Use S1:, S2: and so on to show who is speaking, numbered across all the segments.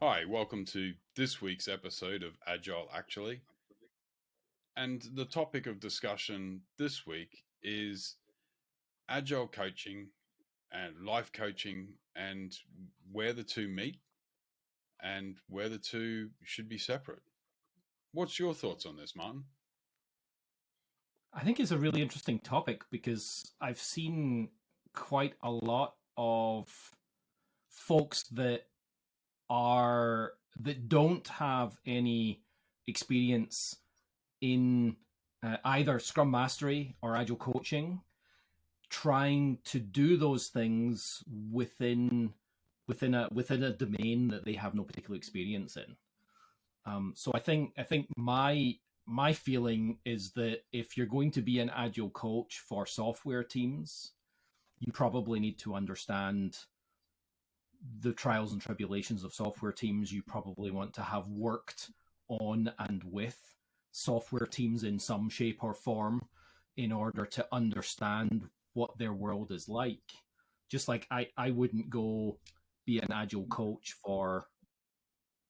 S1: Hi, welcome to this week's episode of Agile Actually. And the topic of discussion this week is Agile coaching and life coaching and where the two meet and where the two should be separate. What's your thoughts on this, Martin?
S2: I think it's a really interesting topic because I've seen quite a lot of folks that don't have any experience in either Scrum Mastery or Agile coaching, trying to do those things within a domain that they have no particular experience in. So I think my feeling is that if you're going to be an agile coach for software teams, you probably need to understand the trials and tribulations of software teams. You probably want to have worked on and with software teams in some shape or form in order to understand what their world is like. Just like I wouldn't go be an agile coach for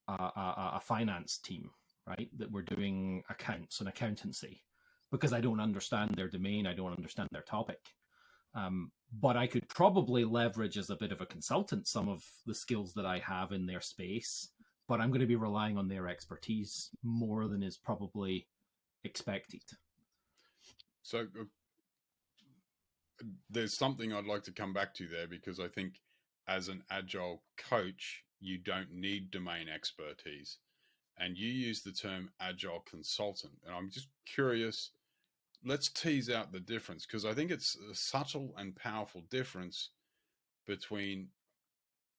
S2: a finance team, right? That we're doing accounts and accountancy because I don't understand their domain. I don't understand their topic. But I could probably leverage as a bit of a consultant some of the skills that I have in their space, but I'm going to be relying on their expertise more than is probably expected.
S1: So, there's something I'd like to come back to there because I think as an Agile coach, you don't need domain expertise. And you use the term Agile consultant. And I'm just curious, let's tease out the difference because I think it's a subtle and powerful difference between,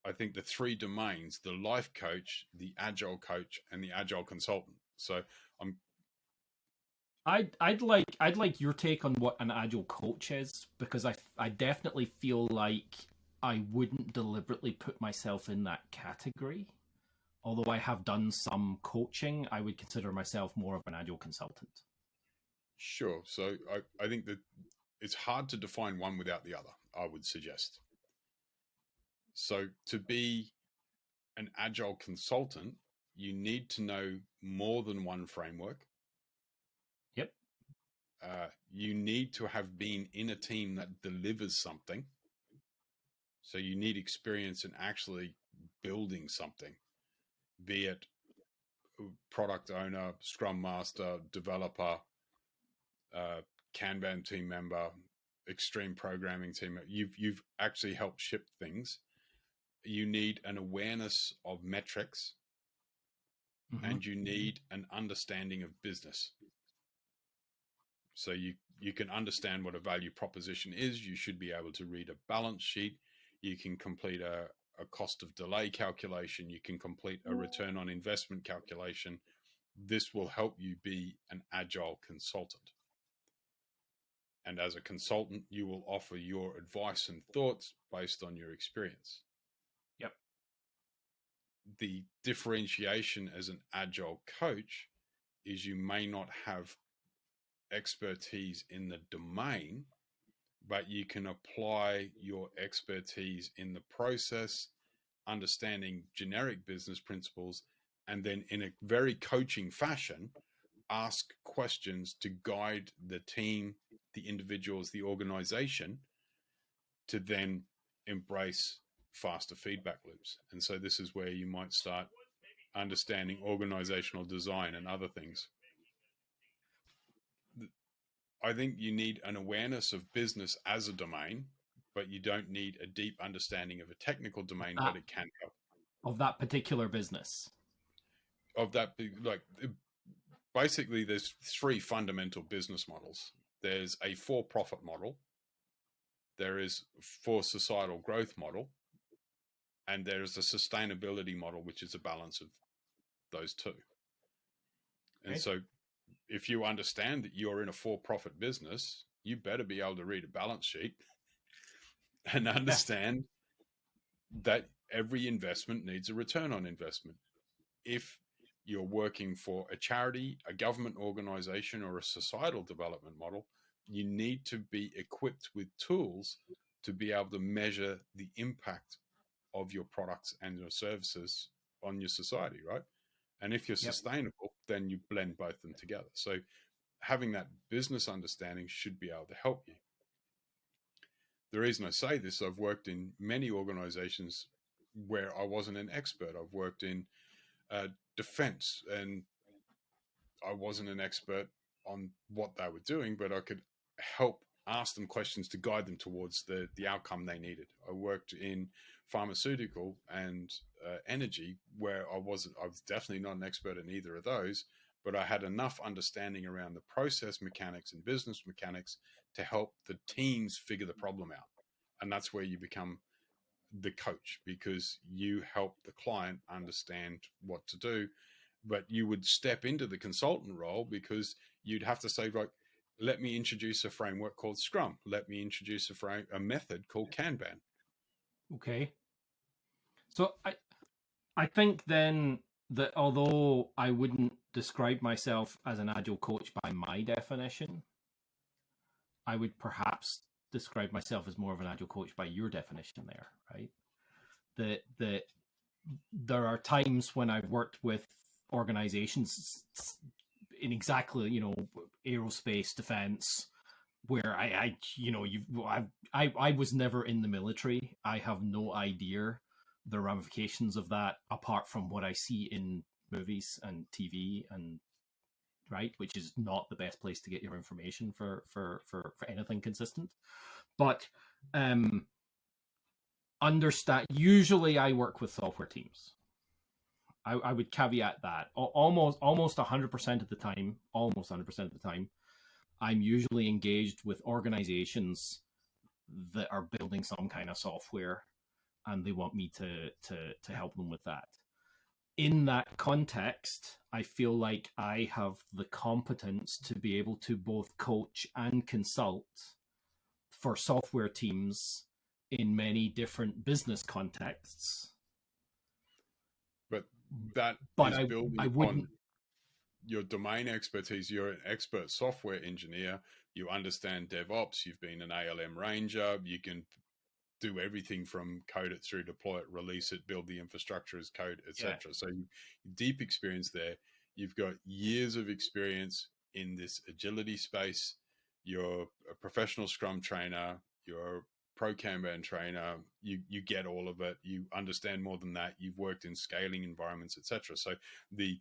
S1: I think, the three domains: the life coach, the Agile coach, and the Agile consultant. So I'm
S2: I'd like your take on what an agile coach is because I definitely feel like I wouldn't deliberately put myself in that category. Although I have done some coaching, I would consider myself more of an agile consultant.
S1: sure. So I think that it's hard to define one without the other, I would suggest. So to be an Agile consultant, you need to know more than one framework.
S2: Yep.
S1: You need to have been in a team that delivers something. So you need experience in actually building something, be it product owner, scrum master, developer, uh, Kanban team member, extreme programming team member. You've actually helped ship things. You need an awareness of metrics,
S2: Mm-hmm.
S1: and you need an understanding of business. So you can understand what a value proposition is. You should be able to read a balance sheet. You can complete a cost of delay calculation. You can complete a return on investment calculation. This will help you be an agile consultant. And as a consultant, you will offer your advice and thoughts based on your experience.
S2: Yep.
S1: The differentiation as an agile coach is you may not have expertise in the domain, but you can apply your expertise in the process, understanding generic business principles, and then in a very coaching fashion, ask questions to guide the team, the individuals, the organization to then embrace faster feedback loops. And so this is where you might start understanding organizational design and other things. I think you need an awareness of business as a domain, but you don't need a deep understanding of a technical domain,
S2: That
S1: but it can help.
S2: of that particular business.
S1: Of that, like, basically, there's three fundamental business models. There's a for-profit model, there is for societal growth model, and there is a sustainability model, which is a balance of those two. And
S2: Okay.
S1: so if you understand that you're in a for-profit business, you better be able to read a balance sheet and
S2: Yeah.
S1: understand that every investment needs a return on investment. If you're working for a charity, a government organization, or a societal development model, you need to be equipped with tools to be able to measure the impact of your products and your services on your society, right? And if you're
S2: Yep.
S1: sustainable, then you blend both them together. So having that business understanding should be able to help you. The reason I say this, I've worked in many organizations where I wasn't an expert. I've worked in defense, and I wasn't an expert on what they were doing, but I could help ask them questions to guide them towards the outcome they needed. I worked in pharmaceutical and energy, where I was definitely not an expert in either of those, but I had enough understanding around the process mechanics and business mechanics to help the teams figure the problem out. And that's where you become the coach, because you help the client understand what to do. But you would step into the consultant role because you'd have to say, like, let me introduce a framework called Scrum. Let me introduce a method called Kanban.
S2: Okay. So I think then that although I wouldn't describe myself as an agile coach by my definition, I would perhaps describe myself as more of an agile coach by your definition there, right? That there are times when I've worked with organizations in exactly, aerospace, defense, where I was never in the military. I have no idea the ramifications of that apart from what I see in movies and TV, and right, which is not the best place to get your information for anything consistent. But understand, usually I work with software teams. I would caveat that almost 100% of the time, I'm usually engaged with organizations that are building some kind of software, and they want me to help them with that. In that context, I feel like I have the competence to be able to both coach and consult for software teams in many different business contexts.
S1: But that is building on your domain expertise. You're an expert software engineer. You understand DevOps. You've been an ALM ranger. You can do everything from code it through, deploy it, release it, build the infrastructure as code, etc. Yeah. So deep experience there. You've got years of experience in this agility space. You're a professional Scrum trainer. You're a pro Kanban trainer. You get all of it. You understand more than that. You've worked in scaling environments, etc. So the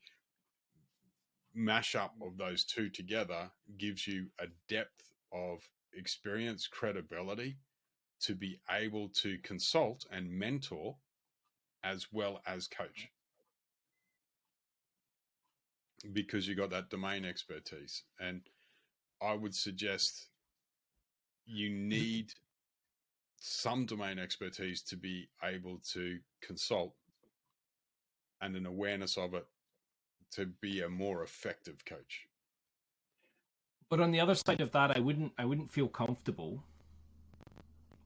S1: mashup of those two together gives you a depth of experience, credibility, to be able to consult and mentor as well as coach, because you got that domain expertise. And I would suggest you need some domain expertise to be able to consult, and an awareness of it to be a more effective coach.
S2: But on the other side of that, I wouldn't feel comfortable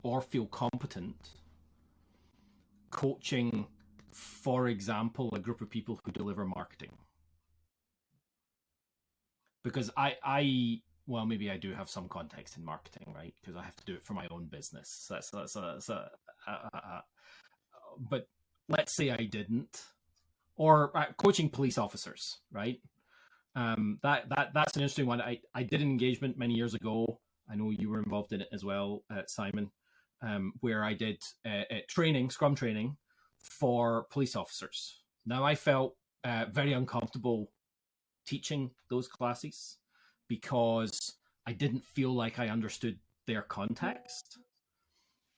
S2: or feel competent coaching, for example, a group of people who deliver marketing. Because well, maybe I do have some context in marketing, right? Because I have to do it for my own business. But let's say I didn't, or coaching police officers, right? That's an interesting one. I did an engagement many years ago. I know you were involved in it as well, Simon, where I did Scrum training for police officers. Now, I felt very uncomfortable teaching those classes because I didn't feel like I understood their context.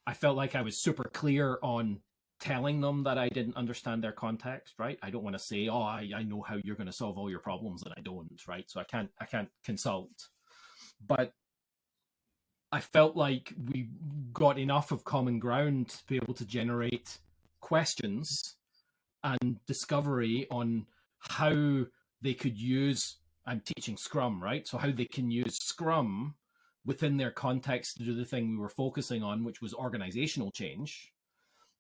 S2: I felt like I was super clear on telling them that I didn't understand their context, right? I don't want to say, oh, I know how you're going to solve all your problems, and I don't, right? So I can't consult. But I felt like we got enough of common ground to be able to generate questions and discovery on how they could use, I'm teaching Scrum, right? So how they can use Scrum within their context to do the thing we were focusing on, which was organizational change.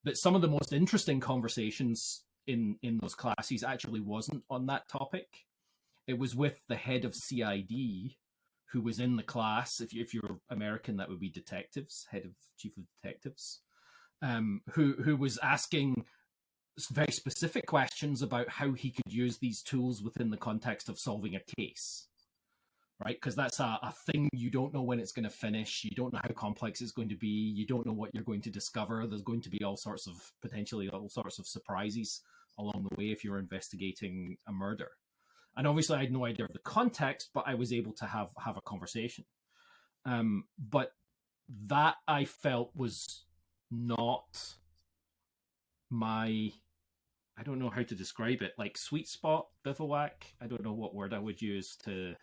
S2: But some of the most interesting conversations in those classes actually wasn't on that topic. It was with the head of CID, who was in the class. If you're American, that would be detectives, head of chief of detectives, who was asking very specific questions about how he could use these tools within the context of solving a case, right? Because that's a thing you don't know when it's going to finish. You don't know how complex it's going to be. You don't know what you're going to discover. There's going to be potentially all sorts of surprises along the way if you're investigating a murder. And obviously, I had no idea of the context, but I was able to have a conversation. But that I felt was not my, I don't know how to describe it, like sweet spot, bivouac. I don't know what word I would use to.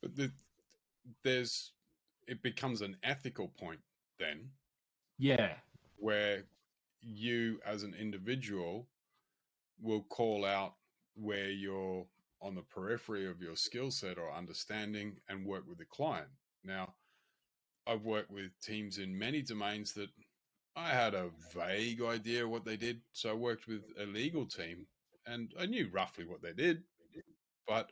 S1: But it becomes an ethical point then.
S2: Yeah.
S1: Where you as an individual will call out where you're on the periphery of your skill set or understanding and work with the client. Now, I've worked with teams in many domains that I had a vague idea what they did. So I worked with a legal team and I knew roughly what they did, but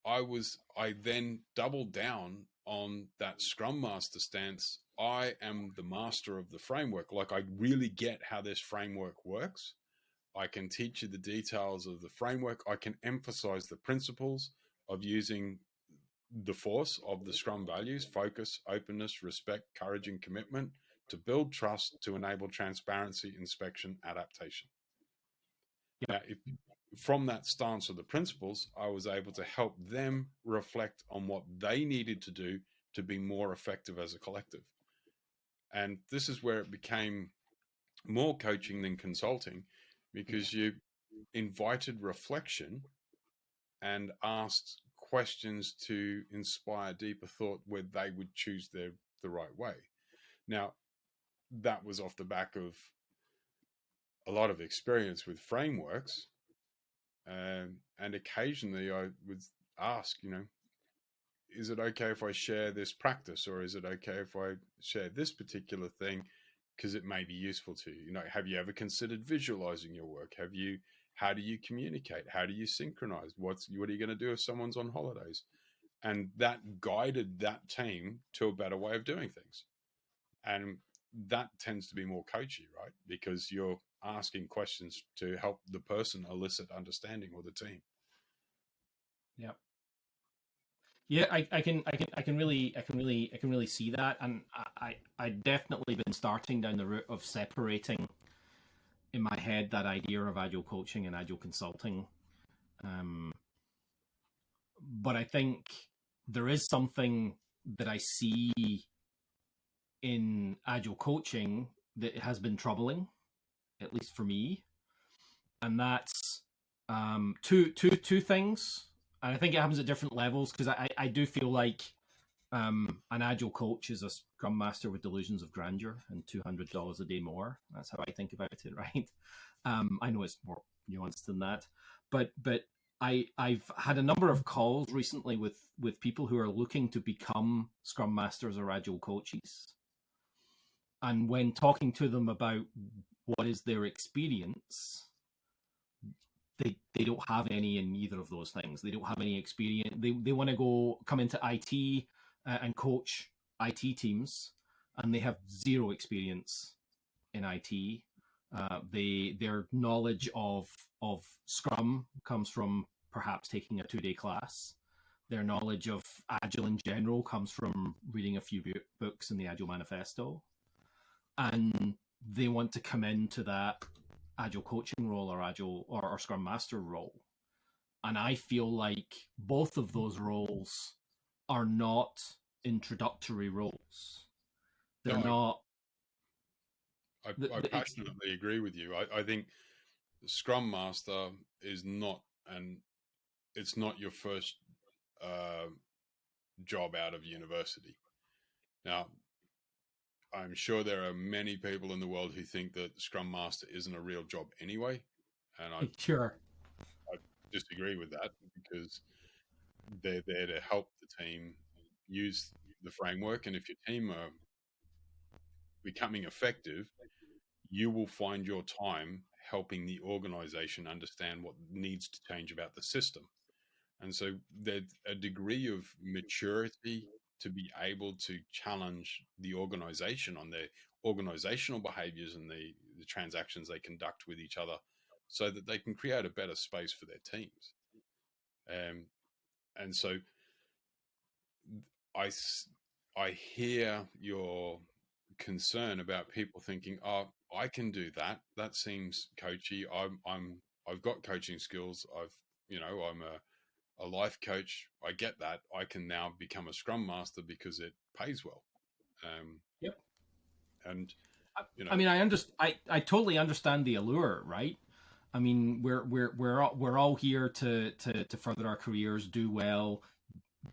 S1: I then doubled down on that Scrum Master stance. I am the master of the framework. Like, I really get how this framework works. I can teach you the details of the framework. I can emphasize the principles of using the force of the Scrum values: focus, openness, respect, courage, and commitment, to build trust, to enable transparency, inspection, adaptation.
S2: Yep.
S1: Now, from that stance of the principles, I was able to help them reflect on what they needed to do to be more effective as a collective. And this is where it became more coaching than consulting, because you invited reflection and asked questions to inspire deeper thought where they would choose the right way. Now, that was off the back of a lot of experience with frameworks. And occasionally I would ask, is it okay if I share this practice, or is it okay if I share this particular thing because it may be useful to you? Have you ever considered visualizing your work? How do you communicate? How do you synchronize? What are you going to do if someone's on holidays? And that guided that team to a better way of doing things. And that tends to be more coachy, right? Because you're asking questions to help the person elicit understanding, or the team.
S2: Yeah. Yeah, I can really see that, and I definitely been starting down the route of separating in my head that idea of agile coaching and agile consulting. But I think there is something that I see in agile coaching that has been troubling, at least for me, and that's two things. And I think it happens at different levels, because I do feel like an agile coach is a scrum master with delusions of grandeur and $200 a day more. That's how I think about it, right? I know it's more nuanced than that, but I've had a number of calls recently with people who are looking to become scrum masters or agile coaches. And when talking to them about what is their experience, they don't have any in either of those things. They don't have any experience. They want to come into IT and coach IT teams, and they have zero experience in IT. Their knowledge of Scrum comes from perhaps taking a 2-day class. Their knowledge of Agile in general comes from reading a few books in the Agile Manifesto. And they want to come into that Agile coaching role or Agile or Scrum Master role. And I feel like both of those roles are not introductory roles. They're not.
S1: I passionately agree with you. I think Scrum Master is not, and it's not your first job out of university. Now, I'm sure there are many people in the world who think that Scrum Master isn't a real job anyway, and I disagree with that, because they're there to help the team use the framework. And if your team are becoming effective, you will find your time helping the organization understand what needs to change about the system. And so there's a degree of maturity to be able to challenge the organization on their organizational behaviors and the transactions they conduct with each other, so that they can create a better space for their teams. And so I hear your concern about people thinking, "Oh, I can do that. That seems coachy. I've got coaching skills. I'm a life coach. I get that. I can now become a Scrum Master because it pays well."
S2: Yep.
S1: And
S2: I mean, I totally understand the allure, right? I mean, we're all here to further our careers, do well,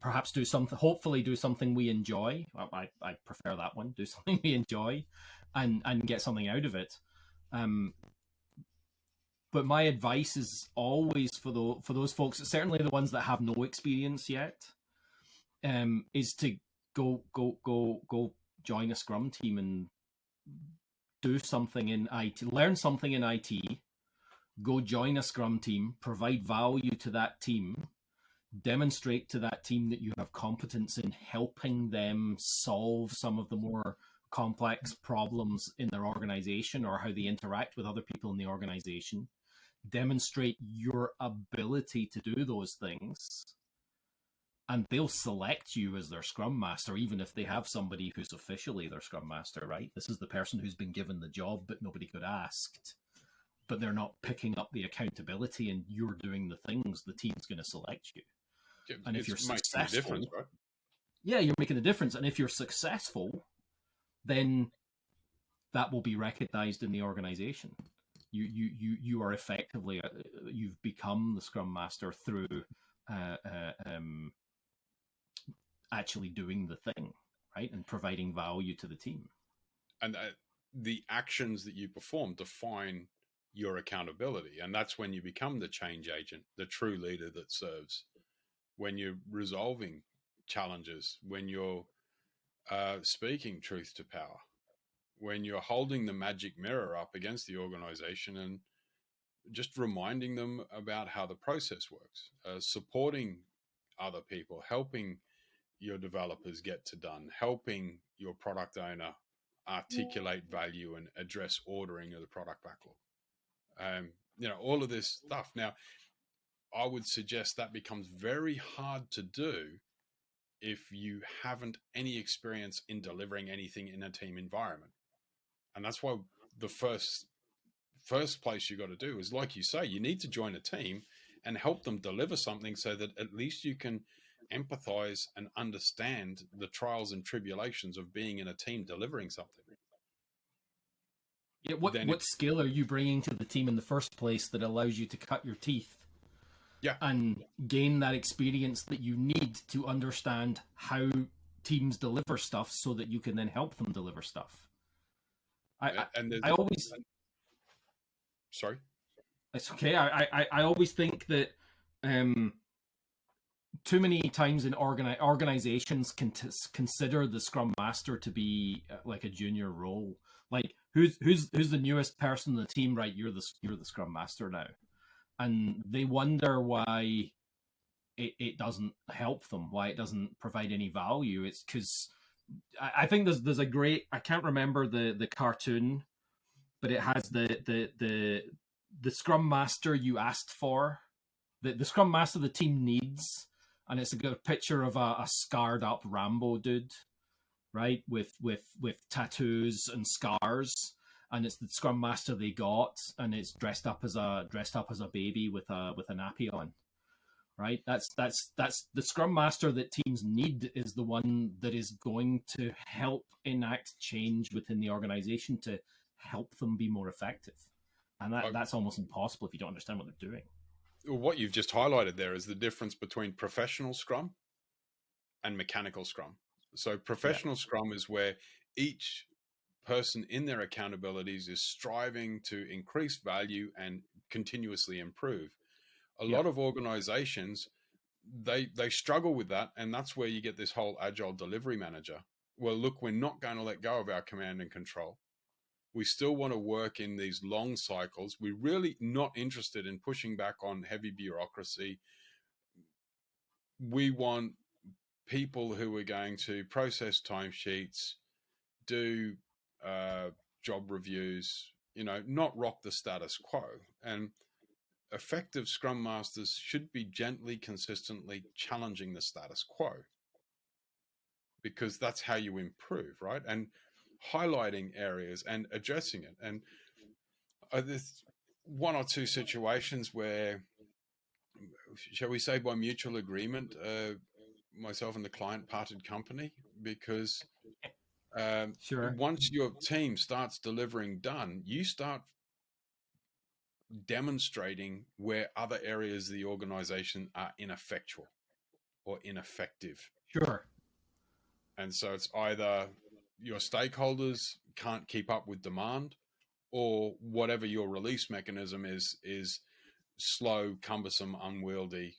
S2: perhaps do something, hopefully do something we enjoy. I prefer that one. Do something we enjoy, and get something out of it. But my advice is always for those folks, certainly the ones that have no experience yet, is to go join a Scrum team and do something in IT, learn something in IT, go join a Scrum team, provide value to that team, demonstrate to that team that you have competence in helping them solve some of the more complex problems in their organization or how they interact with other people in the organization. Demonstrate your ability to do those things, and they'll select you as their Scrum Master, even if they have somebody who's officially their Scrum Master, right? This is the person who's been given the job, but nobody could asked. But they're not picking up the accountability, and you're doing the things. The team's going to select you.
S1: yeah,
S2: And if you're successful,
S1: difference, right?
S2: Yeah, you're making a difference. And if you're successful, then that will be recognized in the organization. You are effectively you've become the Scrum Master through actually doing the thing, right, and providing value to the team.
S1: And the actions that you perform define your accountability, and that's when you become the change agent, the true leader that serves. When you're resolving challenges, when you're speaking truth to power, when you're holding the magic mirror up against the organization and just reminding them about how the process works, supporting other people, helping your developers get to done, helping your product owner articulate value and address ordering of the product backlog. All of this stuff. Now, I would suggest that becomes very hard to do if you haven't any experience in delivering anything in a team environment. And that's why the first place you got to do is, like you say, you need to join a team and help them deliver something so that at least you can empathize and understand the trials and tribulations of being in a team delivering something.
S2: Yeah, what skill are you bringing to the team in the first place that allows you to cut your teeth?
S1: Yeah.
S2: And gain that experience that you need to understand how teams deliver stuff so that you can then help them deliver stuff. I always...
S1: Sorry?
S2: It's okay. I always think that too many times in organizations can consider the Scrum Master to be like a junior role. Like, who's the newest person in the team? Right, you're the Scrum Master now. And they wonder why it doesn't help them, why it doesn't provide any value. It's because I think there's a great, I can't remember the cartoon, but it has the Scrum Master you asked for, the Scrum Master the team needs, and it's a picture of a scarred up Rambo dude, right, with tattoos and scars. And it's the Scrum Master they got, and it's dressed up as a baby with a nappy on, right? That's the Scrum Master that teams need, is the one that is going to help enact change within the organization to help them be more effective. And that's almost impossible if you don't understand what they're doing.
S1: What you've just highlighted there is the difference between professional Scrum and mechanical Scrum. So professional Scrum is where each person in their accountabilities is striving to increase value and continuously improve. A lot of organizations, they struggle with that, and that's where you get this whole agile delivery manager. Well, look, we're not going to let go of our command and control. We still want to work in these long cycles. We're really not interested in pushing back on heavy bureaucracy. We want people who are going to process timesheets, do job reviews, not rock the status quo. And effective Scrum Masters should be gently, consistently challenging the status quo, because that's how you improve, right? And highlighting areas and addressing it. And there's one or two situations where, shall we say, by mutual agreement, myself and the client parted company, because
S2: Sure.
S1: once your team starts delivering done, you start demonstrating where other areas of the organization are ineffectual or ineffective.
S2: Sure.
S1: And so it's either your stakeholders can't keep up with demand, or whatever your release mechanism is slow, cumbersome, unwieldy.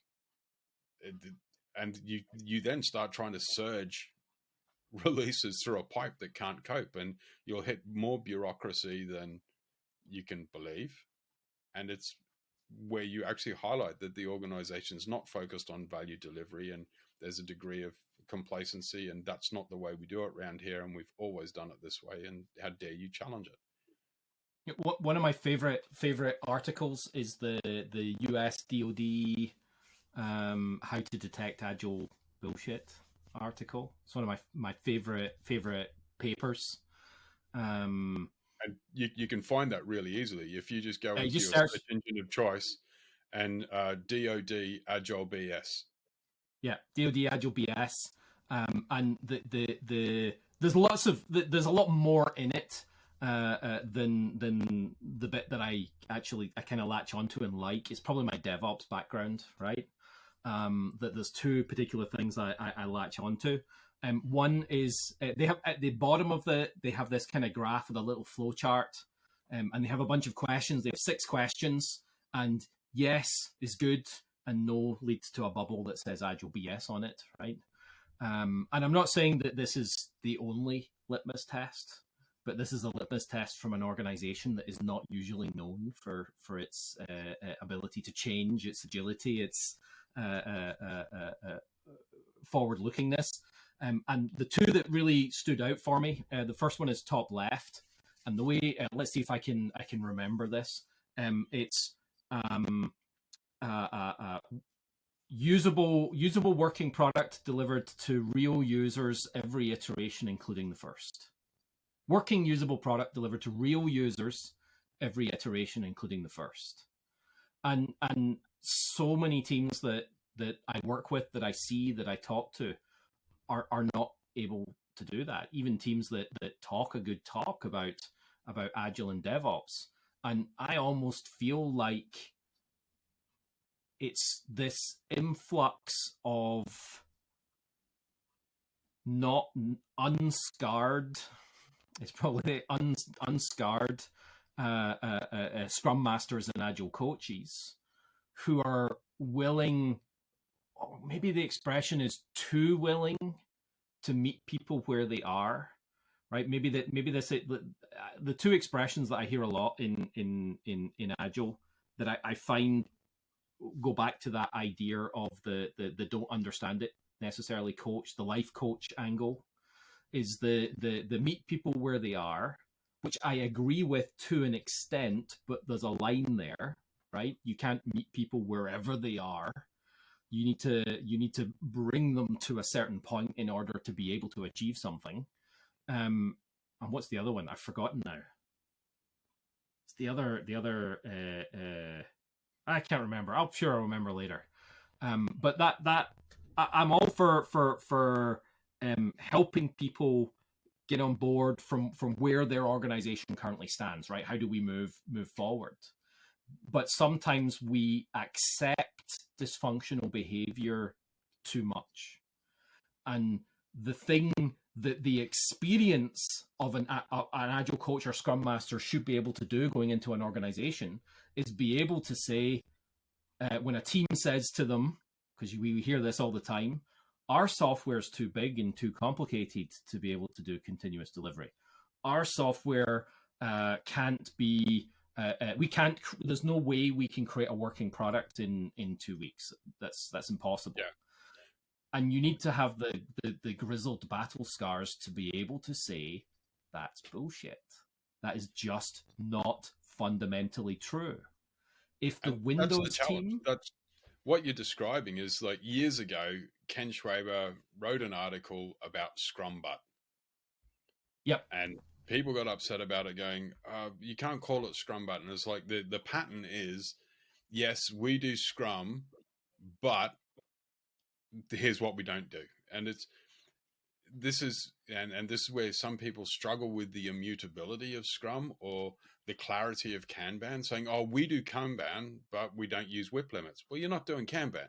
S1: And you then start trying to surge releases through a pipe that can't cope, and you'll hit more bureaucracy than you can believe. And it's where you actually highlight that the organization is not focused on value delivery, and there's a degree of complacency, and that's not the way we do it around here, and we've always done it this way, and how dare you challenge it.
S2: One of my favorite articles is the US DoD how to detect agile bullshit article. It's one of my favorite papers.
S1: And you can find that really easily if you just go into your
S2: search
S1: search engine of choice and DoD Agile BS.
S2: Yeah, DoD Agile BS, and there's a lot more in it than the bit that I kind of latch onto and like. It's probably my DevOps background, right? That there's two particular things I latch onto. One is they have at the bottom of they have this kind of graph with a little flow chart, and they have a bunch of questions. They have 6 questions, and yes is good, and no leads to a bubble that says Agile BS on it, right? And I'm not saying that this is the only litmus test, but this is a litmus test from an organization that is not usually known for its ability to change, its agility, its forward-lookingness. And the two that really stood out for me, the first one is top left, and the way let's see if I can remember this. It's usable working product delivered to real users every iteration, including the first. Working usable product delivered to real users every iteration, including the first. And so many teams that I work with, that I see, that I talk to, are not able to do that. Even teams that talk a good talk about Agile and DevOps. And I almost feel like it's this influx of not unscarred, it's probably unscarred Scrum Masters and Agile coaches who are willing, or maybe the expression is too willing, to meet people where they are, right? Maybe the two expressions that I hear a lot in Agile that I find go back to that idea of the don't understand it necessarily coach, the life coach angle, is the meet people where they are, which I agree with to an extent, but there's a line there, right? You can't meet people wherever they are. You need to bring them to a certain point in order to be able to achieve something. And what's the other one? I've forgotten now. It's the other. I can't remember. I'm sure I'll remember later. But that I'm all for helping people get on board from where their organization currently stands. Right? How do we move forward? But sometimes we accept dysfunctional behavior too much, and the experience of an Agile coach or Scrum Master should be able to do going into an organization is be able to say, when a team says to them, because we hear this all the time, our software is too big and too complicated to be able to do continuous delivery. Our software can't be, we can't, there's no way we can create a working product in 2 weeks. That's impossible.
S1: Yeah.
S2: And you need to have the grizzled battle scars to be able to say, That's bullshit. That is just not fundamentally true. If the
S1: And that's the
S2: Windows
S1: challenge.
S2: team...
S1: That's what you're describing is like years ago, Ken Schwaber wrote an article about Scrum Butt.
S2: Yep.
S1: And people got upset about it going, you can't call it Scrum Butt. And it's like the pattern is, yes, we do Scrum, but here's what we don't do. And this is where some people struggle with the immutability of Scrum or the clarity of Kanban, saying, oh, we do Kanban, but we don't use WIP limits. Well, you're not doing Kanban.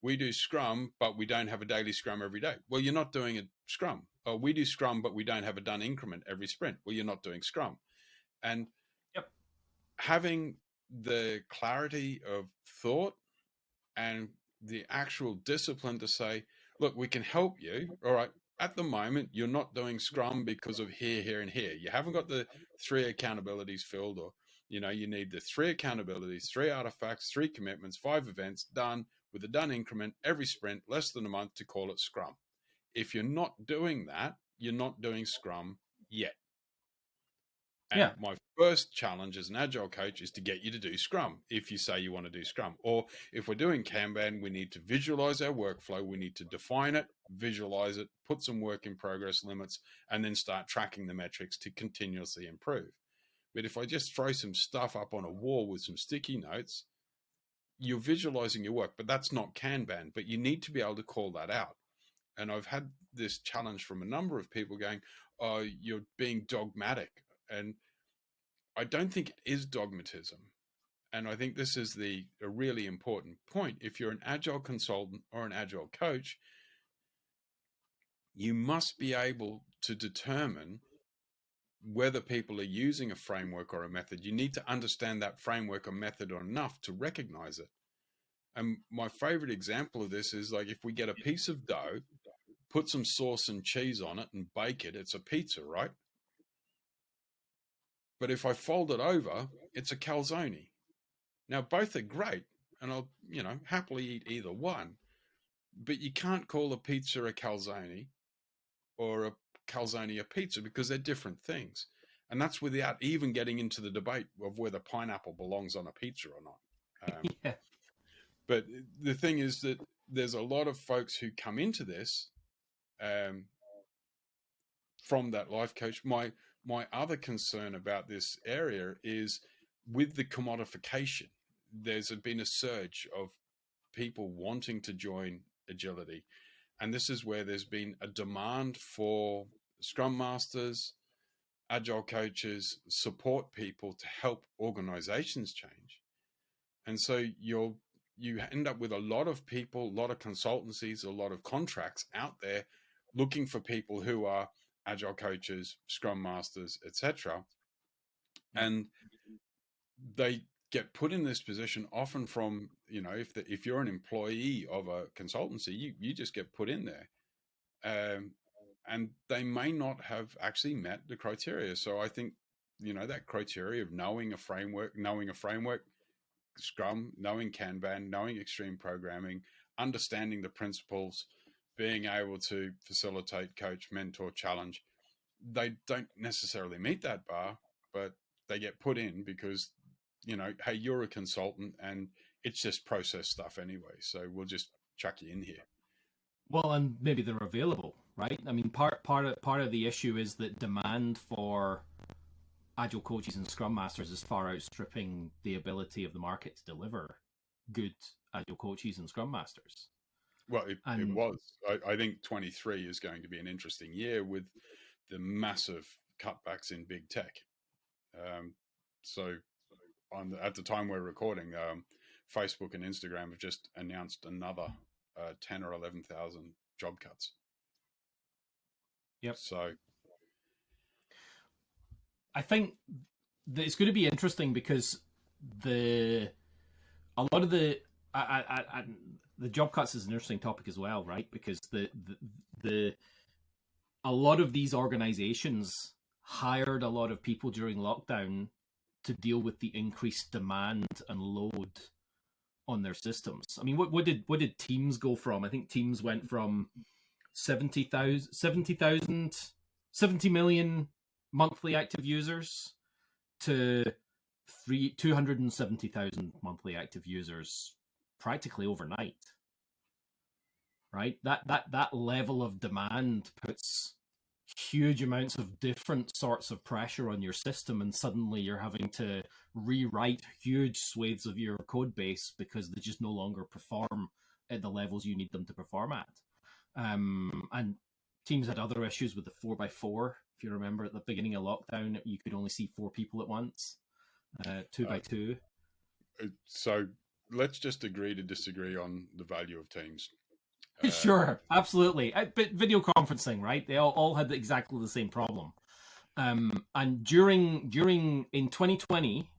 S1: We do Scrum, but we don't have a daily Scrum every day. Well, you're not doing a Scrum. Oh, we do Scrum, but we don't have a done increment every sprint. Well, you're not doing Scrum. And
S2: yep.
S1: Having the clarity of thought and the actual discipline to say, look, we can help you. All right. At the moment, you're not doing Scrum because of here, here, and here. You haven't got the 3 accountabilities filled, or, you need the 3 accountabilities, 3 artifacts, 3 commitments, 5 events done with a done increment every sprint, less than a month, to call it Scrum. If you're not doing that, you're not doing Scrum yet. And my first challenge as an Agile coach is to get you to do Scrum if you say you want to do Scrum. Or if we're doing Kanban, we need to visualize our workflow. We need to define it, visualize it, put some work in progress limits, and then start tracking the metrics to continuously improve. But if I just throw some stuff up on a wall with some sticky notes, you're visualizing your work, but that's not Kanban. But you need to be able to call that out. And I've had this challenge from a number of people going, oh, you're being dogmatic. And I don't think it is dogmatism. And I think this is a really important point. If you're an Agile consultant or an Agile coach, you must be able to determine whether people are using a framework or a method. You need to understand that framework or method enough to recognize it. And my favorite example of this is like if we get a piece of dough, put some sauce and cheese on it and bake it, it's a pizza, right? But if I fold it over, it's a calzone. Now, both are great, and I'll, happily eat either one. But you can't call a pizza a calzone or a calzone a pizza because they're different things. And that's without even getting into the debate of whether pineapple belongs on a pizza or not.
S2: Yeah.
S1: But the thing is that there's a lot of folks who come into this from that life coach. My other concern about this area is with the commodification. There's been a surge of people wanting to join agility. And this is where there's been a demand for Scrum Masters, Agile coaches, support people to help organizations change. And so you end up with a lot of people, a lot of consultancies, a lot of contracts out there looking for people who are Agile coaches, Scrum Masters, etc. And they get put in this position often from, if you're an employee of a consultancy, you just get put in there. And they may not have actually met the criteria. So I think, that criteria of knowing a framework, Scrum, knowing Kanban, knowing extreme programming, understanding the principles, being able to facilitate, coach, mentor, challenge, they don't necessarily meet that bar, but they get put in because, hey, you're a consultant and it's just process stuff anyway. So we'll just chuck you in here.
S2: Well, and maybe they're available, right? I mean, part of the issue is that demand for Agile coaches and Scrum Masters is far outstripping the ability of the market to deliver good Agile coaches and Scrum Masters.
S1: Well, it was. I think 23 is going to be an interesting year with the massive cutbacks in big tech. So at the time we're recording, Facebook and Instagram have just announced another 10 or 11,000 job cuts.
S2: Yep.
S1: So
S2: I think that it's going to be interesting because a lot of the job cuts is an interesting topic as well, right? Because a lot of these organizations hired a lot of people during lockdown to deal with the increased demand and load on their systems. I mean, what did Teams go from? I think Teams went from 70 million monthly active users to 270,000 monthly active users practically overnight. Right? That level of demand puts huge amounts of different sorts of pressure on your system, and suddenly you're having to rewrite huge swathes of your code base because they just no longer perform at the levels you need them to perform at. And teams had other issues with the 4x4. If you remember, at the beginning of lockdown, you could only see 4 people at once, 2x2.
S1: So let's just agree to disagree on the value of teams.
S2: Sure, absolutely. But video conferencing, right? They all had exactly the same problem. And during in 2020,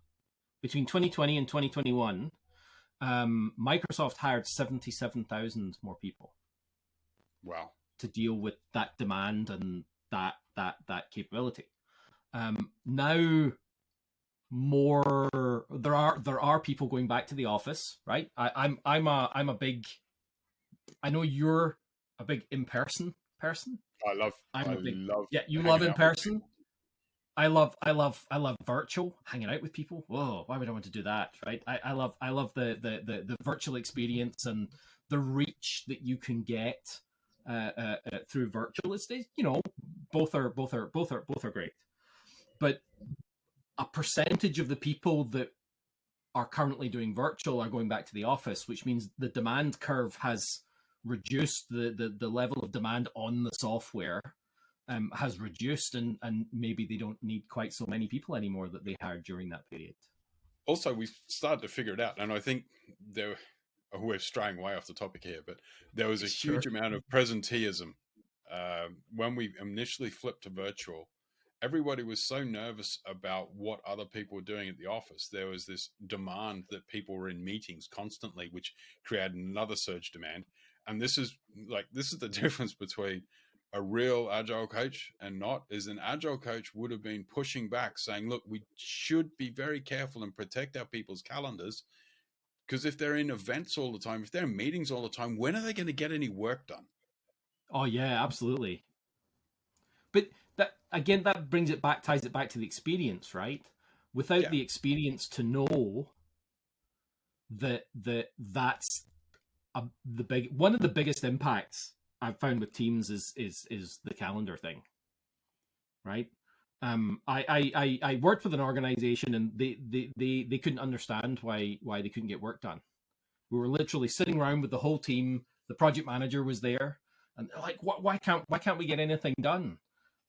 S2: between 2020 and 2021, Microsoft hired 77,000 more people.
S1: Wow.
S2: To deal with that demand and that capability. Now there are people going back to the office, right? I'm a big, I know you're a big in-person person.
S1: I love
S2: you love in person. I love virtual, hanging out with people. Whoa, why would I want to do that, right? I love the virtual experience and the reach that you can get through virtual. It's, both are great, but a percentage of the people that are currently doing virtual are going back to the office, which means the demand curve has reduced. The level of demand on the software has reduced, and maybe they don't need quite so many people anymore that they hired during that period.
S1: Also, we've started to figure it out, and I think we're straying way off the topic here, but there was a huge amount of presenteeism when we initially flipped to virtual. Everybody was so nervous about what other people were doing at the office. There was this demand that people were in meetings constantly, which created another surge demand. And this is the difference between a real agile coach and not. Is an agile coach would have been pushing back, saying, look, we should be very careful and protect our people's calendars, because if they're in events all the time, if they're in meetings all the time, when are they going to get any work done?
S2: Oh yeah, absolutely. But that brings it back, ties it back to the experience, right? Without the experience to know that's one of the biggest impacts I've found with teams is the calendar thing, right? I worked with an organization, and they couldn't understand why they couldn't get work done. We were literally sitting around with the whole team. The project manager was there, and they're like, why can't we get anything done?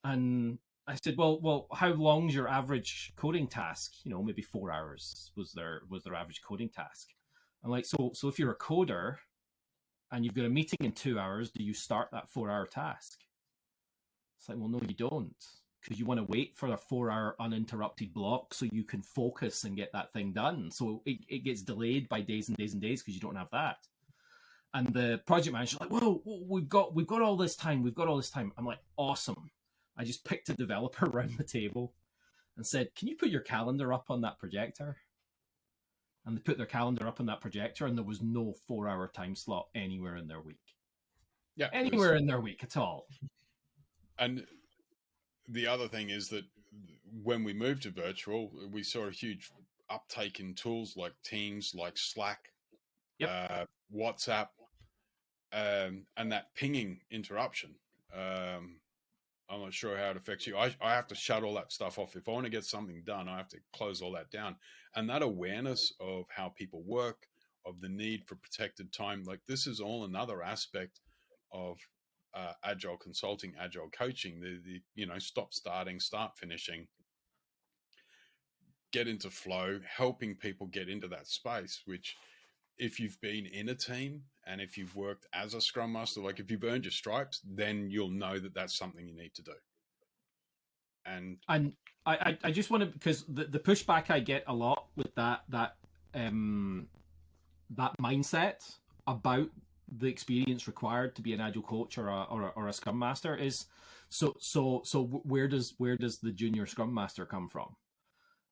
S2: And I said, well, how long's your average coding task? Maybe 4 hours was their average coding task. I'm like, so if you're a coder and you've got a meeting in 2 hours, do you start that 4-hour task? It's like, well, no, you don't, because you want to wait for a 4-hour uninterrupted block so you can focus and get that thing done. So it gets delayed by days and days and days because you don't have that. And the project manager's like, whoa, we've got all this time. We've got all this time. I'm like, awesome. I just picked a developer around the table and said, can you put your calendar up on that projector? And they put their calendar up on that projector, and there was no 4-hour time slot anywhere in their week. Yeah, anywhere in their week at all.
S1: And the other thing is that when we moved to virtual, we saw a huge uptake in tools like Teams, like Slack, WhatsApp, and that pinging interruption. I'm not sure how it affects you. I have to shut all that stuff off. If I want to get something done, I have to close all that down. And that awareness of how people work, of the need for protected time, like this is all another aspect of agile consulting, agile coaching. The stop starting, start finishing, get into flow, helping people get into that space, which if you've been in a team and if you've worked as a scrum master, like if you've earned your stripes, then you'll know that that's something you need to do. And
S2: I just want to, because the pushback I get a lot with that mindset about the experience required to be an agile coach or a scrum master is so where does the junior scrum master come from?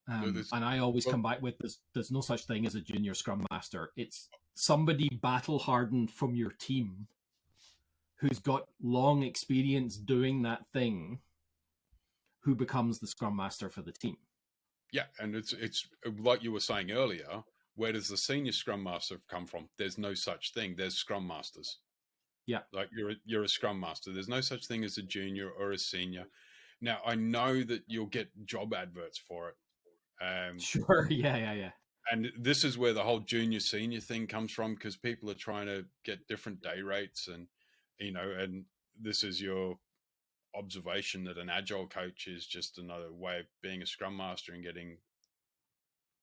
S2: And I always come back with there's no such thing as a junior scrum master. It's somebody battle hardened from your team who's got long experience doing that thing, who becomes the scrum master for the team.
S1: Yeah, and it's like you were saying earlier. Where does the senior scrum master come from? There's no such thing. There's scrum masters.
S2: Yeah,
S1: like you're a scrum master. There's no such thing as a junior or a senior. Now I know that you'll get job adverts for it.
S2: Sure. Yeah.
S1: And this is where the whole junior senior thing comes from, because people are trying to get different day rates, and and this is your observation that an agile coach is just another way of being a scrum master and getting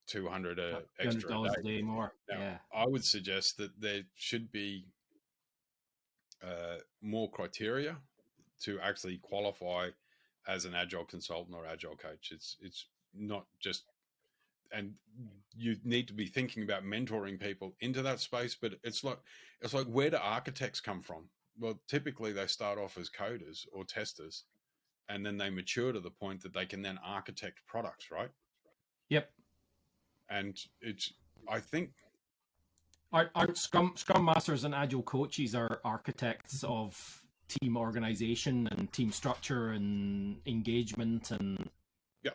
S1: 200 extra
S2: $200
S1: a
S2: a day more.
S1: Now,
S2: Yeah,
S1: I would suggest that there should be more criteria to actually qualify as an agile consultant or agile coach. It's not just, and you need to be thinking about mentoring people into that space. But it's like where do architects come from? Well, typically they start off as coders or testers, and then they mature to the point that they can then architect products, right?
S2: Yep.
S1: And I think
S2: Aren't scrum masters and agile coaches are architects of team organization and team structure and engagement and
S1: yeah.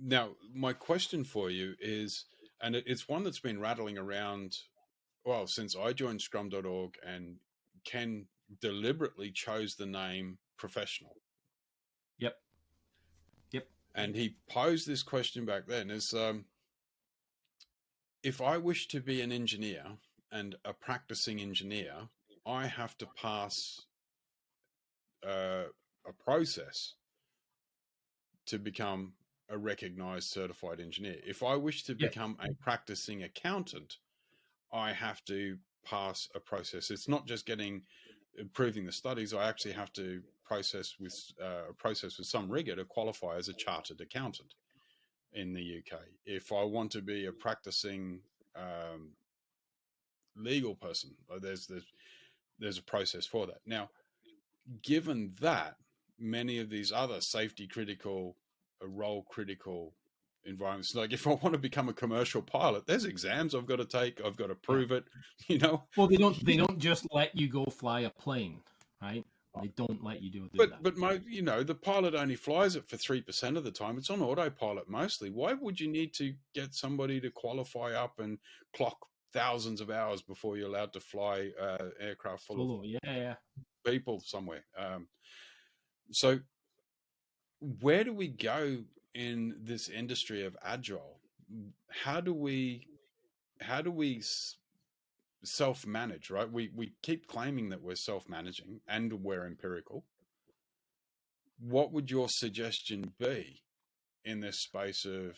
S1: Now, my question for you is, and it's one that's been rattling around, well, since I joined scrum.org, and Ken deliberately chose the name professional.
S2: Yep.
S1: And he posed this question back then is, if I wish to be an engineer and a practicing engineer, I have to pass a process to become a recognized certified engineer. If I wish to become a practicing accountant, I have to pass a process. It's not just proving the studies. I actually have to process with some rigor to qualify as a chartered accountant in the UK. If I want to be a practicing legal person, there's a process for that. Now, given that many of these other safety critical, role critical environments, like if I want to become a commercial pilot, there's exams I've got to take. I've got to prove it.
S2: Well, they don't just let you go fly a plane, right? They don't let you do that.
S1: But the pilot only flies it for 3% of the time. It's on autopilot mostly. Why would you need to get somebody to qualify up and clock thousands of hours before you're allowed to fly aircraft full of people somewhere? So where do we go in this industry of agile? How do we self-manage, right? We keep claiming that we're self-managing and we're empirical. What would your suggestion be in this space of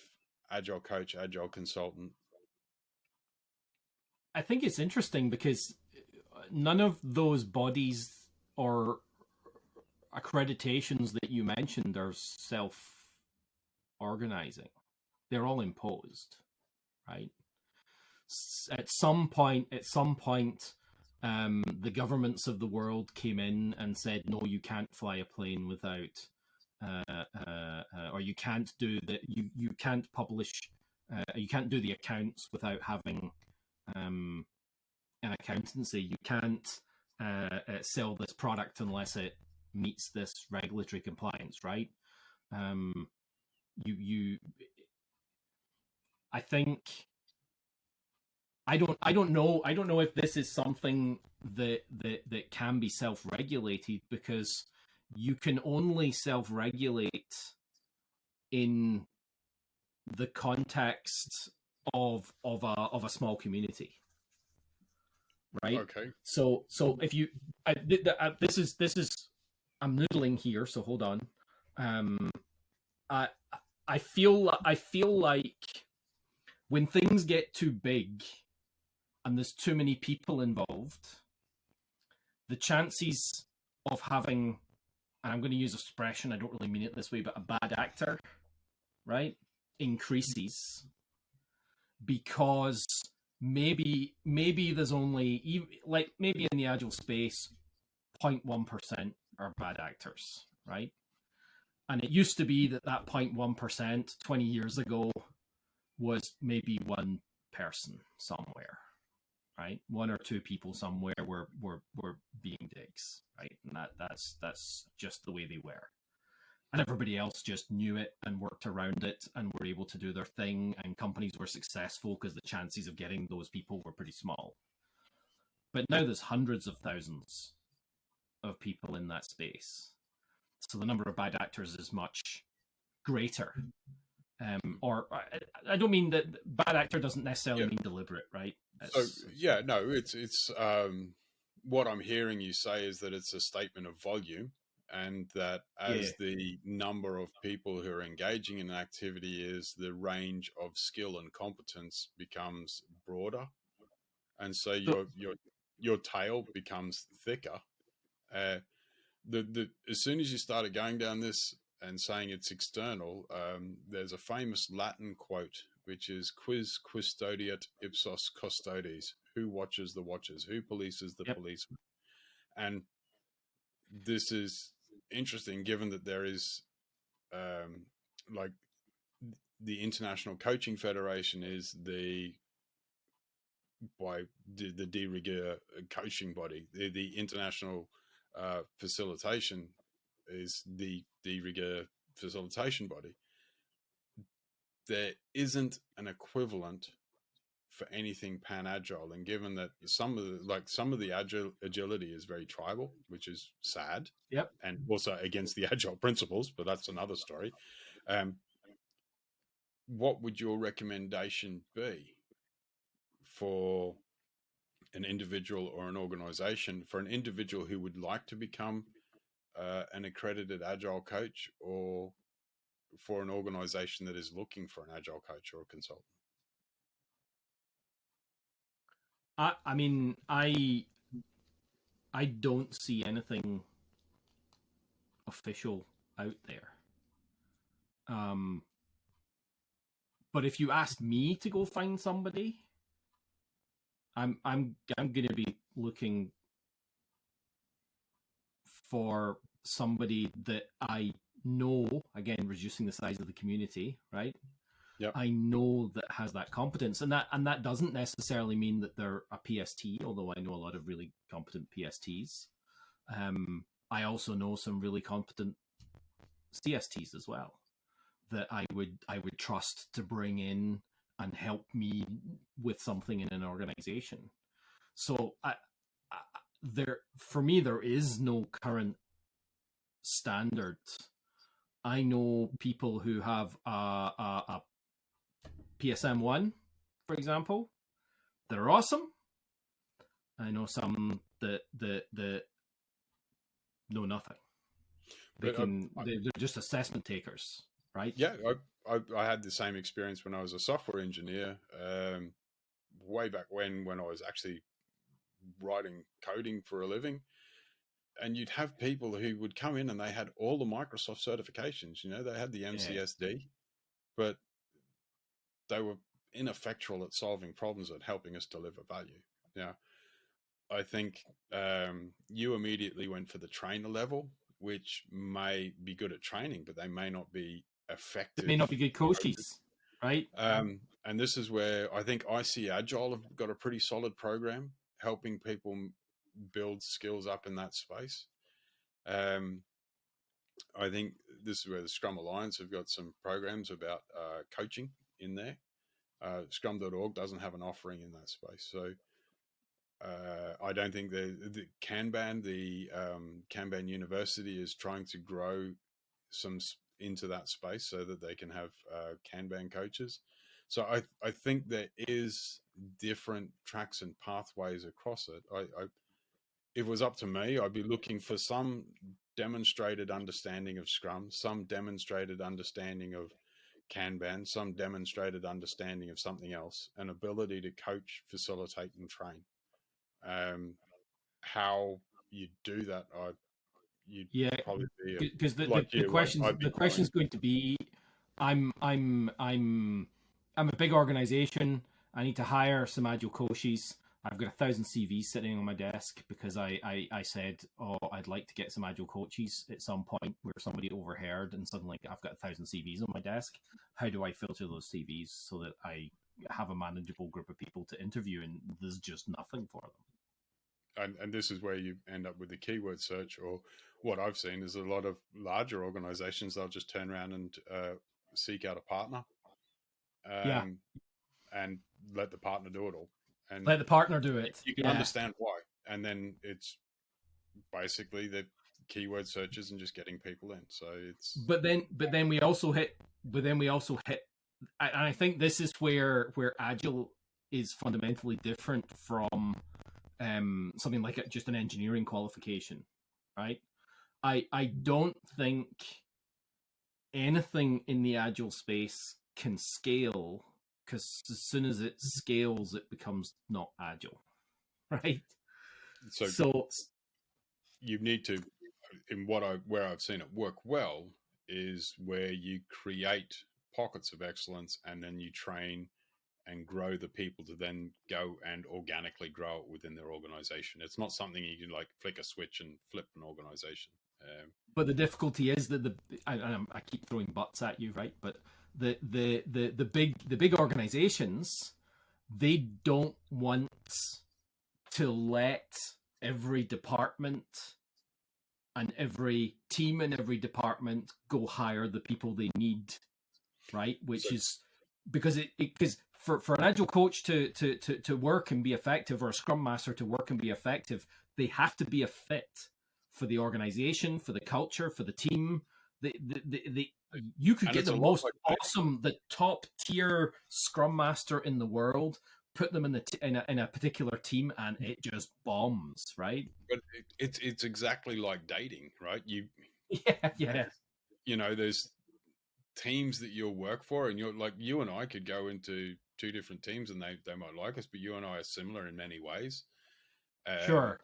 S1: agile coach, agile consultant?
S2: I think it's interesting because none of those bodies or accreditations that you mentioned are self-organizing. They're all imposed, right? At some point, the governments of the world came in and said, no, you can't fly a plane without, or you can't do that. You can't publish, you can't do the accounts without having an accountancy. You can't sell this product unless it meets this regulatory compliance, right? I think I don't know if this is something that can be self-regulated, because you can only self-regulate in the context of a small community, right?
S1: Okay.
S2: So if you this is I'm noodling here, so hold on. I feel like when things get too big and there's too many people involved, the chances of having, and I'm going to use an expression, I don't really mean it this way, but a bad actor, right, increases, because maybe there's only, like maybe in the agile space, 0.1% are bad actors, right? And it used to be that 0.1% 20 years ago was maybe one person somewhere, right? One or two people somewhere were being dicks, right? And that's just the way they were. and everybody else just knew it and worked around it and were able to do their thing, and companies were successful because the chances of getting those people were pretty small. But now there's hundreds of thousands of people in that space, so the number of bad actors is much greater. Or I don't mean that bad actor doesn't necessarily mean deliberate, right?
S1: It's what I'm hearing you say is that it's a statement of volume, and that as the number of people who are engaging in an activity is, the range of skill and competence becomes broader, and so your tail becomes thicker. As soon as you started going down this and saying it's external, there's a famous Latin quote which is "Quis custodiet ipsos custodes," who watches the watchers, who polices the policeman. And this is interesting given that there is like the International Coaching Federation is the de rigueur coaching body. The International Facilitation is the de rigueur facilitation body. There isn't an equivalent for anything pan-agile, and given that some of the agility is very tribal, which is sad, and also against the agile principles, but that's another story. What would your recommendation be for an individual or an organization, for an individual who would like to become an accredited agile coach, or for an organization that is looking for an agile coach or a consultant?
S2: I mean, I don't see anything official out there. But if you asked me to go find somebody, I'm going to be looking for somebody that I know, again, reducing the size of the community, right?
S1: Yep.
S2: I know that has that competence, and that doesn't necessarily mean that they're a PST, although I know a lot of really competent PSTs. I also know some really competent CSTs as well that I would trust to bring in and help me with something in an organization. So for me, there is no current standard. I know people who have a PSM1, for example, that are awesome. I know some that know nothing. They're just assessment takers, right?
S1: Yeah, I had the same experience when I was a software engineer, way back when I was actually writing coding for a living. And you'd have people who would come in and they had all the Microsoft certifications. They had the MCSD, but they were ineffectual at solving problems and helping us deliver value. I think you immediately went for the trainer level, which may be good at training, but they may not be effective.
S2: They may not be good coaches, right?
S1: And this is where I think IC Agile have got a pretty solid program helping people build skills up in that space. I think this is where the Scrum Alliance have got some programs about coaching in there. Scrum.org doesn't have an offering in that space. So I don't think the Kanban University is trying to grow some into that space so that they can have Kanban coaches. So I think there is different tracks and pathways across it. If it was up to me, I'd be looking for some demonstrated understanding of Scrum, some demonstrated understanding of Kanban, some demonstrated understanding of something else, an ability to coach, facilitate, and train. How you do that, you'd probably be
S2: because the question's going to be, I'm a big organization. I need to hire some Agile coaches. I've got 1,000 CVs sitting on my desk because I said, I'd like to get some Agile coaches at some point, where somebody overheard, and suddenly I've got 1,000 CVs on my desk. How do I filter those CVs so that I have a manageable group of people to interview, and there's just nothing for them?
S1: and this is where you end up with the keyword search, or what I've seen is a lot of larger organizations, they'll just turn around and seek out a partner,
S2: Yeah.
S1: And let the partner do it all. And
S2: Let the partner do it.
S1: you can understand why. And then it's basically the keyword searches and just getting people in. So it's.
S2: But then we also hit. And I think this is where Agile is fundamentally different from something like just an engineering qualification, right? I don't think anything in the Agile space can scale, because as soon as it scales, it becomes not Agile, right?
S1: So you need to, where I've seen it work well is where you create pockets of excellence and then you train and grow the people to then go and organically grow it within their organization. It's not something you can like flick a switch and flip an organization.
S2: But the difficulty is that I keep throwing buts at you, right? But the big organizations, they don't want to let every department and every team in every department go hire the people they need, right? Which is because for an Agile coach to work and be effective, or a Scrum Master to work and be effective, they have to be a fit for the organization, for the culture, for the team. You could get the most awesome, the top tier Scrum Master in the world, put them in a particular team, and it just bombs, right?
S1: But it's exactly like dating, right?
S2: Yeah.
S1: You know, there's teams that you'll work for, and you're like, you and I could go into two different teams, and they might like us, but you and I are similar in many ways.
S2: Sure.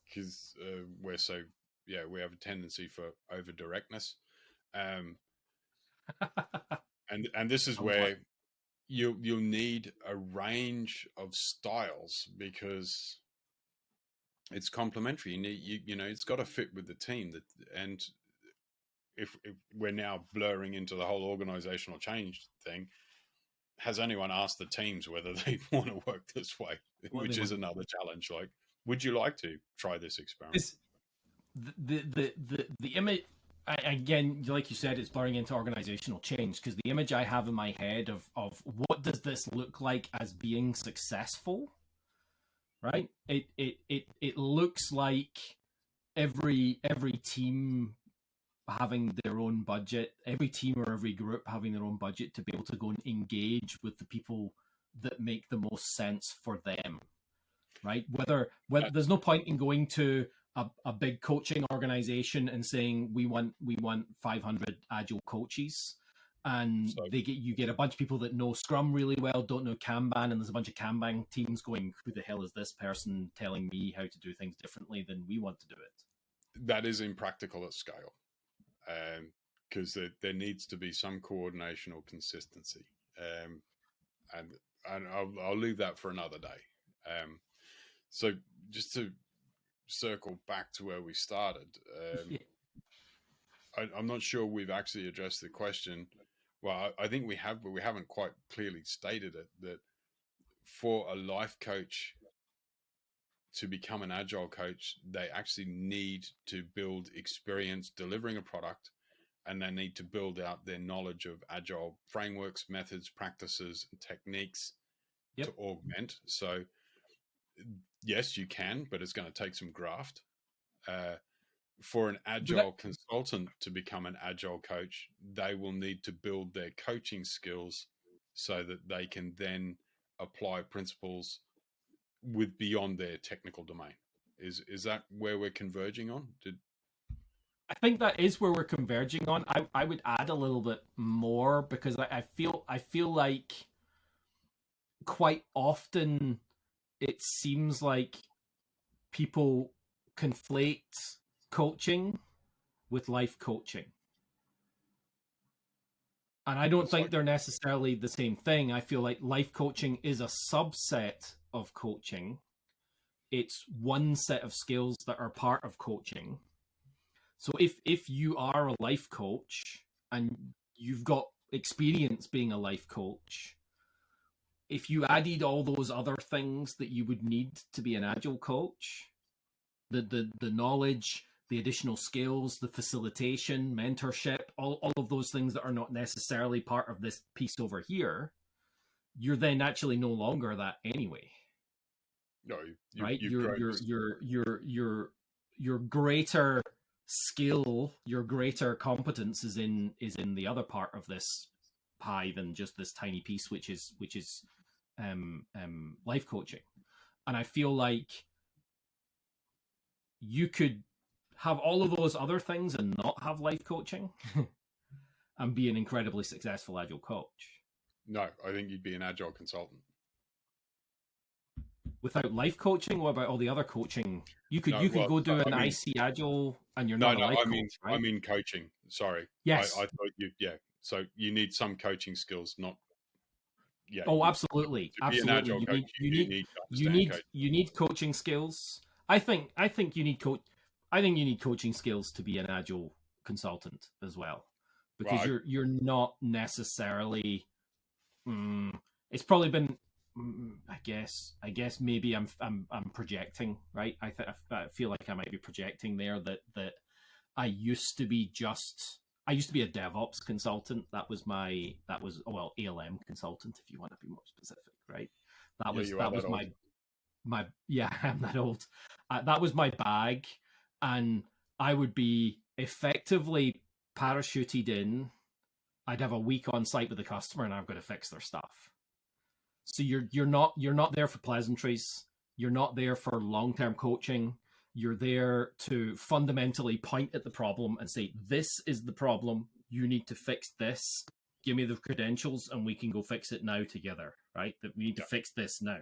S1: Because we have a tendency for over directness, and this is where you'll need a range of styles, because it's complementary. You know it's got to fit with the team. And if we're now blurring into the whole organizational change thing, has anyone asked the teams whether they want to work this way? Which is another challenge. Like, would you like to try this experiment?
S2: The image, again, like you said, it's blurring into organizational change, because the image I have in my head of what does this look like as being successful, right? It looks like every team having their own budget, every team or every group having their own budget to be able to go and engage with the people that make the most sense for them, right? Whether there's no point in going to a big coaching organization and saying we want 500 Agile coaches, and you get a bunch of people that know Scrum really well, don't know Kanban, and there's a bunch of Kanban teams going, who the hell is this person telling me how to do things differently than we want to do it?
S1: That is impractical at scale, because there needs to be some coordination or consistency, and I'll leave that for another day. So just to circle back to where we started, I'm not sure we've actually addressed the question. Well, I think we have, but we haven't quite clearly stated it, that for a life coach to become an Agile coach, they actually need to build experience delivering a product, and they need to build out their knowledge of Agile frameworks, methods, practices, and techniques to augment. So yes, you can, but it's going to take some graft. For an Agile consultant to become an Agile coach, they will need to build their coaching skills so that they can then apply principles with beyond their technical domain. Is that where we're converging on?
S2: I think that is where we're converging on. I would add a little bit more, because I feel like quite often it seems like people conflate coaching with life coaching. And I don't think they're necessarily the same thing. I feel like life coaching is a subset of coaching. It's one set of skills that are part of coaching. So if you are a life coach and you've got experience being a life coach, if you added all those other things that you would need to be an agile coach, the knowledge, the additional skills, the facilitation, mentorship, all of those things that are not necessarily part of this piece over here, you're then actually no longer that anyway.
S1: No,
S2: right? Your greater skill, your greater competence is in the other part of this pie than just this tiny piece, which is life coaching. And I feel like you could have all of those other things and not have life coaching and be an incredibly successful agile coach.
S1: No, I think you'd be an agile consultant.
S2: Without life coaching, what about all the other coaching? You could go do an IC Agile and you're not a life coach, right?
S1: I mean coaching. Sorry.
S2: Yes.
S1: I thought so you need some coaching skills, not
S2: Oh, absolutely.
S1: To be an agile coach,
S2: you need coaching skills. I think you need coaching skills to be an agile consultant as well. Because you're not necessarily it's probably been I guess maybe I'm projecting, right? I feel like I might be projecting there that I used to be a DevOps consultant. That was ALM consultant, if you want to be more specific, right? That was my I'm that old. That was my bag, and I would be effectively parachuted in. I'd have a week on site with the customer, and I've got to fix their stuff. So you're not there for pleasantries. You're not there for long-term coaching. You're there to fundamentally point at the problem and say, this is the problem. You need to fix this. Give me the credentials and we can go fix it now together, right? That we need to fix this now.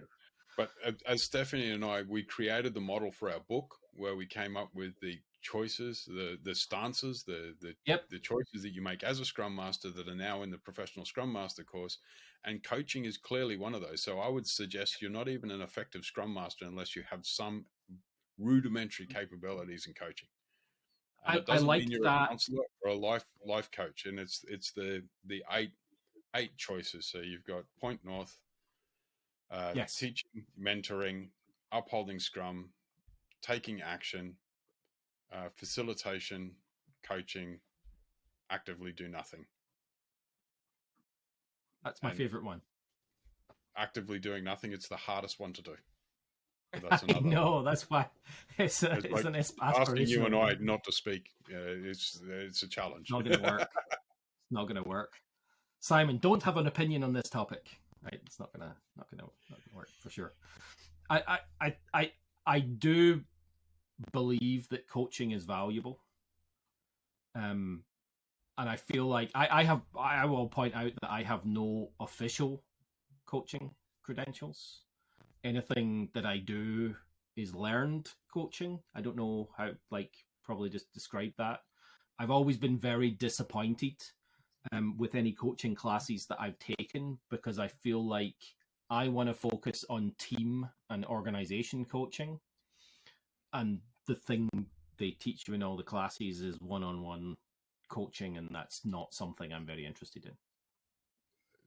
S1: But as Stephanie and I, we created the model for our book where we came up with the choices, the stances, the choices that you make as a Scrum Master that are now in the Professional Scrum Master course. And coaching is clearly one of those. So I would suggest you're not even an effective Scrum Master unless you have some rudimentary capabilities in coaching. And it doesn't mean you're a counselor or a life coach. And it's the eight choices. So you've got point north, teaching, mentoring, upholding Scrum, taking action, facilitation, coaching, actively do nothing.
S2: That's my favorite one.
S1: Actively doing nothing, it's the hardest one to do.
S2: That's that's why it's an
S1: asking you and I not to speak. It's a challenge.
S2: Not going to work. It's not going to work. Simon, don't have an opinion on this topic. Right? It's not going to work for sure. I do believe that coaching is valuable. And I feel like I will point out that I have no official coaching credentials. Anything that I do is learned coaching. I don't know how, probably just describe that. I've always been very disappointed with any coaching classes that I've taken because I feel like I want to focus on team and organization coaching. And the thing they teach you in all the classes is one-on-one coaching, and that's not something I'm very interested in.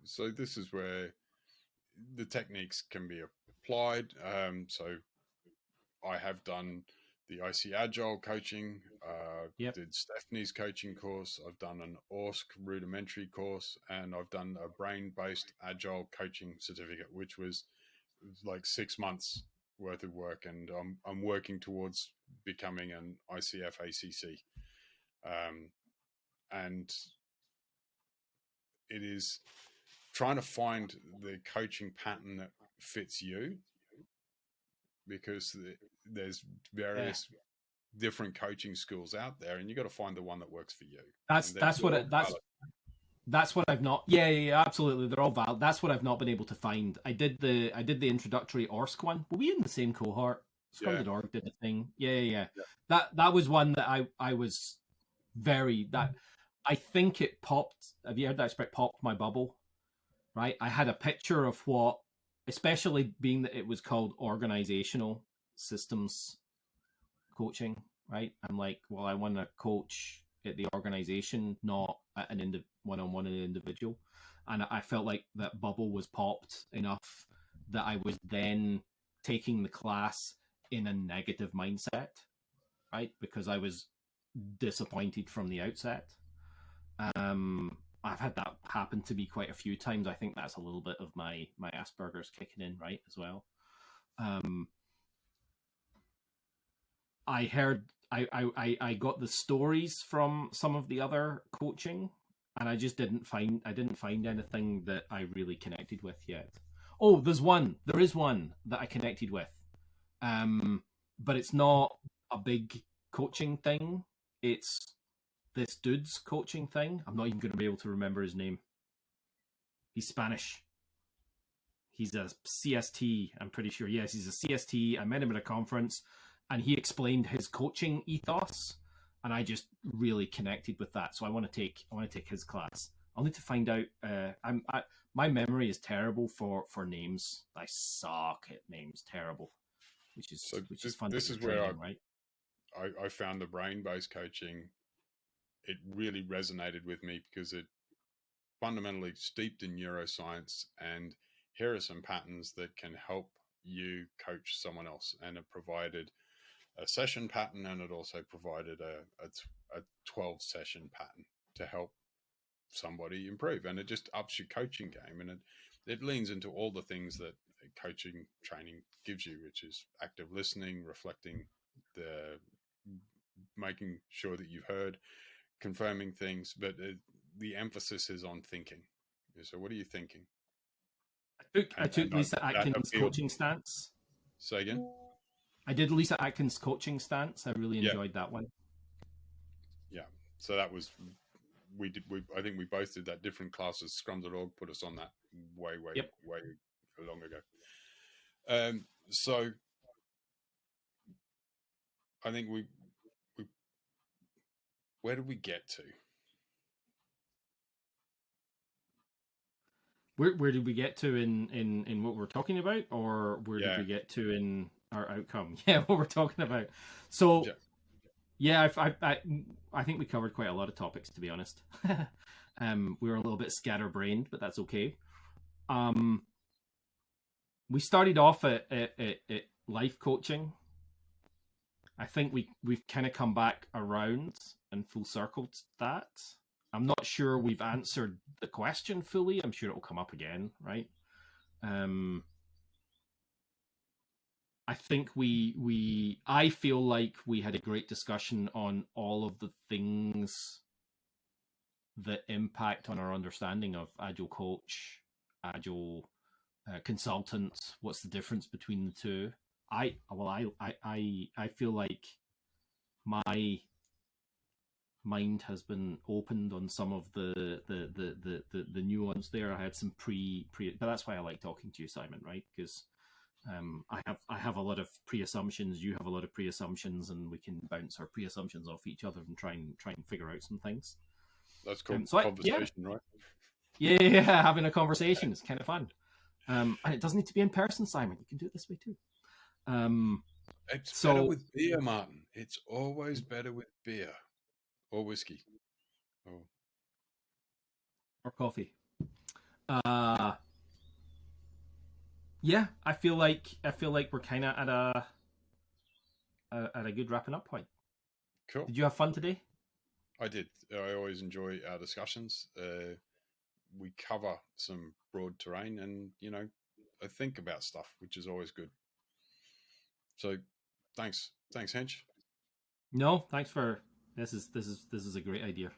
S1: So this is where the techniques can be applied. So I have done the IC Agile coaching, did Stephanie's coaching course. I've done an ORSC rudimentary course, and I've done a brain-based Agile coaching certificate, which was like 6 months worth of work. And I'm working towards becoming an ICF ACC. And it is trying to find the coaching pattern that fits you, because there's various different coaching schools out there, and you got to find the one that works for you. That's
S2: what I've not. Yeah, absolutely. They're all valid. That's what I've not been able to find. I did the introductory ORSC one. Were we in the same cohort? Scrum.org did the thing. Yeah. That was one that I was very I think it popped. Have you heard that expression? Popped my bubble, right? I had a picture of what, especially being that it was called organizational systems coaching, right? I'm like, well, I want to coach at the organization, not at one-on-one an individual. and I felt like that bubble was popped enough that I was then taking the class in a negative mindset, right? Because I was disappointed from the outset. I've had that happen to me quite a few times. I think that's a little bit of my Asperger's kicking in, right, as well. I heard I got the stories from some of the other coaching, and I just didn't find anything that I really connected with yet. Oh, there is one that I connected with, but it's not a big coaching thing. It's this dude's coaching thing. I'm not even going to be able to remember his name. He's Spanish. He's a CST, I'm pretty sure. Yes, he's a CST. I met him at a conference, and he explained his coaching ethos, and I just really connected with that. So I want to take his class. I'll need to find out. My memory is terrible for names. I suck at names. Terrible. Which is fun.
S1: This is where I found the brain-based coaching. It really resonated with me because it fundamentally steeped in neuroscience, and here are some patterns that can help you coach someone else. And it provided a session pattern, and it also provided a 12 session pattern to help somebody improve. And it just ups your coaching game, and it leans into all the things that coaching training gives you, which is active listening, reflecting, making sure that you've heard, confirming things, but the emphasis is on thinking. So what are you thinking?
S2: I took Lisa Atkins' coaching stance.
S1: Say again?
S2: I did Lisa Atkins' coaching stance. I really enjoyed that one.
S1: Yeah. So that was, I think we both did that. Different classes. Scrum.org put us on that way long ago. So I think we where did we get to?
S2: Where did we get to in what we're talking about, or where did we get to in our outcome? Yeah, what we're talking about. So, I think we covered quite a lot of topics, to be honest. We were a little bit scatterbrained, but that's okay. We started off at life coaching. I think we've kind of come back around and full circled that. I'm not sure we've answered the question fully. I'm sure it'll come up again, right? I think I feel like we had a great discussion on all of the things that impact on our understanding of Agile Coach, Agile Consultant. What's the difference between the two? I feel like my mind has been opened on some of the nuance there. I had some but that's why I like talking to you, Simon, right? Because I have a lot of pre-assumptions, you have a lot of pre-assumptions, and we can bounce our pre-assumptions off each other and try and figure out some things.
S1: That's called conversation, right?
S2: Yeah, having a conversation is kind of fun. And it doesn't need to be in person, Simon. You can do it this way too.
S1: It's better with beer, Martin. It's always better with beer or whiskey
S2: or coffee. Yeah, I feel like we're kind of at a good wrapping up point.
S1: Cool.
S2: Did you have fun today?
S1: I did. I always enjoy our discussions. We cover some broad terrain, and I think about stuff, which is always good. So, thanks, Hench.
S2: No, thanks for this is a great idea.